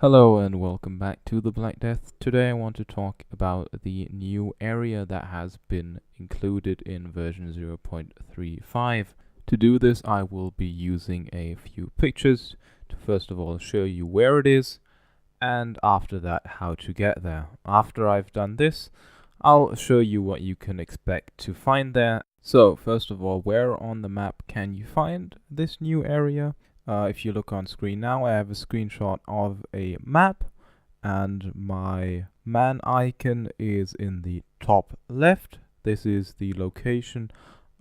Hello and welcome back to the Black Death. Today I want to talk about the new area that has been included in version 0.35. To do this I will be using a few pictures to first of all show you where it is, and after that how to get there. After I've done this, I'll show you what you can expect to find there. So first of all, where on the map can you find this new area? If you look on screen now, I have a screenshot of a map, and my man icon is in the top left. This is the location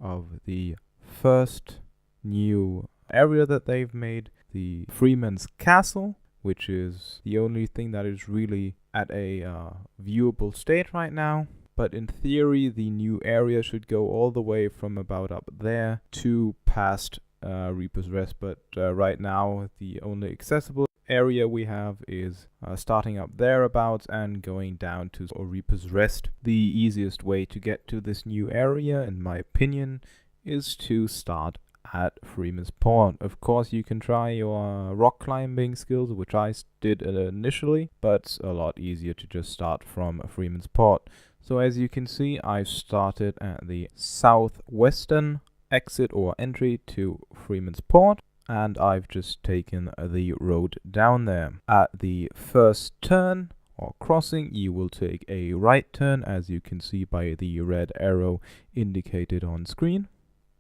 of the first new area that they've made, the Freemans Castle, which is the only thing that is really at a viewable state right now. But in theory, the new area should go all the way from about up there to past Reaper's Rest, but right now the only accessible area we have is starting up thereabouts and going down to Reaper's Rest. The easiest way to get to this new area, in my opinion, is to start at Freeman's Port. Of course, you can try your rock climbing skills, which I did initially, but it's a lot easier to just start from Freeman's Port. So as you can see, I've started at the southwestern exit or entry to Freeman's Port, and I've just taken the road down there. At the first turn or crossing, you will take a right turn, as you can see by the red arrow indicated on screen.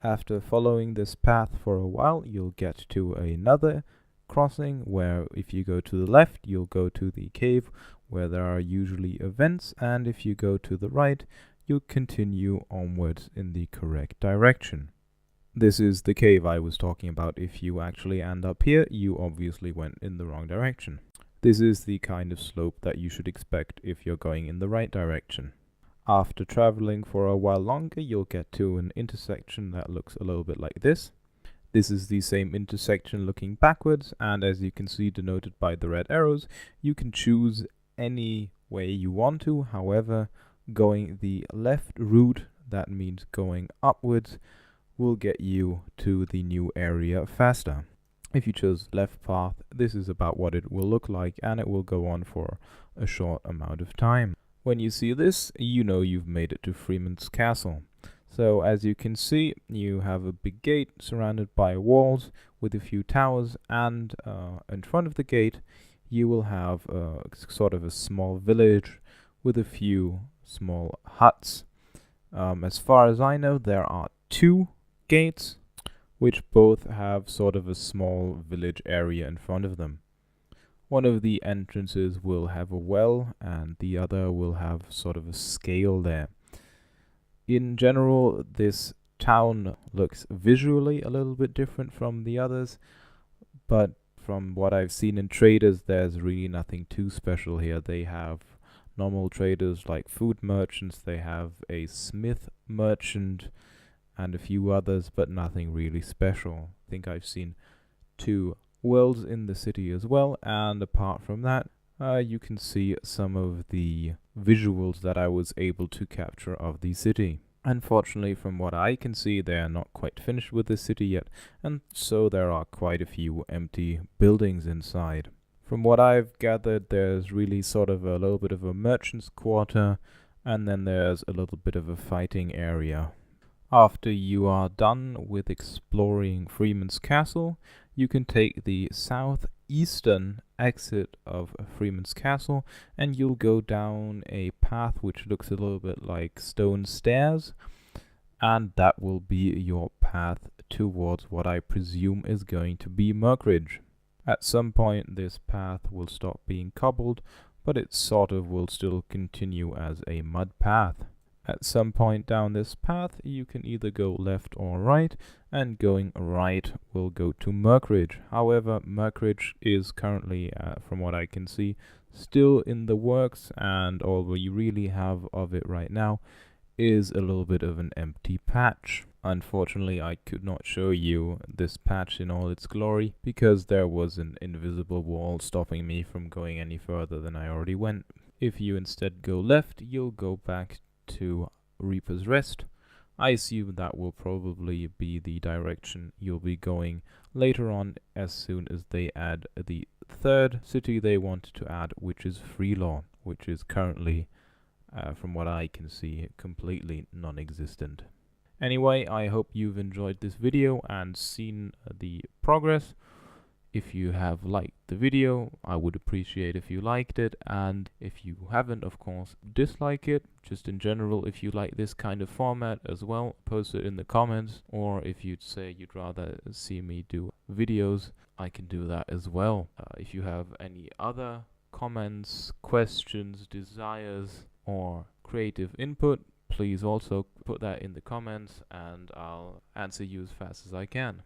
After following this path for a while, you'll get to another crossing where if you go to the left, you'll go to the cave where there are usually events, and if you go to the right, you'll continue onwards in the correct direction. This is the cave I was talking about. If you actually end up here, you obviously went in the wrong direction. This is the kind of slope that you should expect if you're going in the right direction. After traveling for a while longer, you'll get to an intersection that looks a little bit like this. This is the same intersection looking backwards, and as you can see denoted by the red arrows, you can choose any way you want to. However, going the left route, that means going upwards, will get you to the new area faster. If you choose left path, this is about what it will look like, and it will go on for a short amount of time. When you see this, you know you've made it to Freemans Castle. So as you can see, you have a big gate surrounded by walls with a few towers, and in front of the gate you will have sort of a small village with a few small huts. As far as I know, there are two gates, which both have sort of a small village area in front of them. One of the entrances will have a well, and the other will have sort of a scale there. In general, this town looks visually a little bit different from the others, but from what I've seen in traders, there's really nothing too special here. They have normal traders like food merchants, they have a smith merchant, and a few others, but nothing really special. I think I've seen two wells in the city as well, and apart from that, you can see some of the visuals that I was able to capture of the city. Unfortunately, from what I can see, they are not quite finished with the city yet, and so there are quite a few empty buildings inside. From what I've gathered, there's really sort of a little bit of a merchant's quarter, and then there's a little bit of a fighting area. After you are done with exploring Freeman's Castle, you can take the southeastern exit of Freeman's Castle, and you'll go down a path which looks a little bit like stone stairs, and that will be your path towards what I presume is going to be Murkridge. At some point this path will stop being cobbled, but it sort of will still continue as a mud path. At some point down this path, you can either go left or right, and going right will go to Murkridge. However, Murkridge is currently, from what I can see, still in the works, and all we really have of it right now is a little bit of an empty patch. Unfortunately, I could not show you this patch in all its glory, because there was an invisible wall stopping me from going any further than I already went. If you instead go left, you'll go back to Reaper's Rest. I assume that will probably be the direction you'll be going later on, as soon as they add the third city they wanted to add, which is Freelaw, which is currently, from what I can see, completely non-existent. Anyway, I hope you've enjoyed this video and seen the progress. If you have liked the video, I would appreciate if you liked it, and if you haven't, of course, dislike it. Just in general, if you like this kind of format as well, post it in the comments, or if you'd say you'd rather see me do videos, I can do that as well. If you have any other comments, questions, desires, or creative input, please also put that in the comments and I'll answer you as fast as I can.